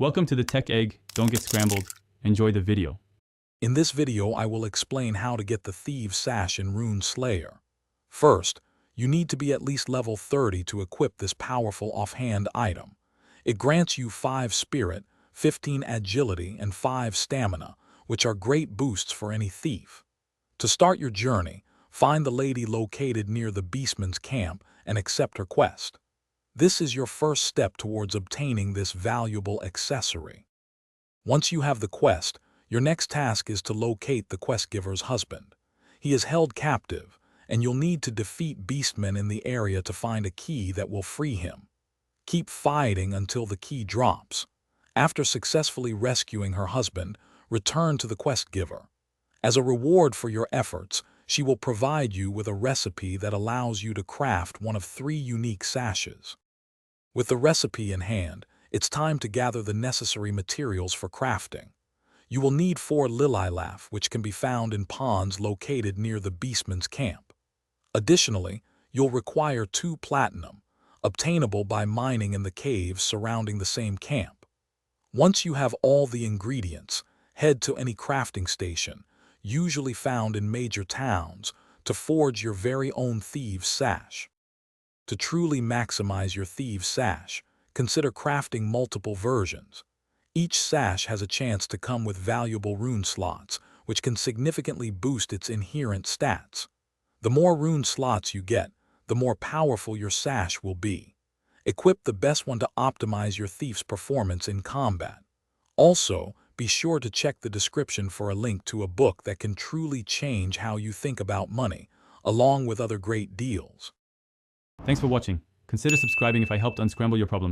Welcome to the Tech Egg. Don't get scrambled. Enjoy the video. In this video, I will explain how to get the Thieves Sash in Rune Slayer. First, you need to be at least level 30 to equip this powerful offhand item. It grants you 5 Spirit, 15 Agility, and 5 Stamina, which are great boosts for any thief. To start your journey, find the lady located near the beastman's camp and accept her quest. This is your first step towards obtaining this valuable accessory. Once you have the quest, your next task is to locate the quest giver's husband. He is held captive, and you'll need to defeat beastmen in the area to find a key that will free him. Keep fighting until the key drops. After successfully rescuing her husband, return to the quest giver. As a reward for your efforts, she will provide you with a recipe that allows you to craft one of 3 unique sashes. With the recipe in hand, it's time to gather the necessary materials for crafting. You will need 4 lililaf, which can be found in ponds located near the beastman's camp. Additionally, you'll require 2 platinum, obtainable by mining in the caves surrounding the same camp. Once you have all the ingredients, head to any crafting station, usually found in major towns, to forge your very own Thieves Sash. To truly maximize your Thieves Sash, consider crafting multiple versions. Each sash has a chance to come with valuable rune slots, which can significantly boost its inherent stats. The more rune slots you get, the more powerful your sash will be. Equip the best one to optimize your thief's performance in combat. Also, be sure to check the description for a link to a book that can truly change how you think about money, along with other great deals. Thanks for watching. Consider subscribing if I helped unscramble your problems.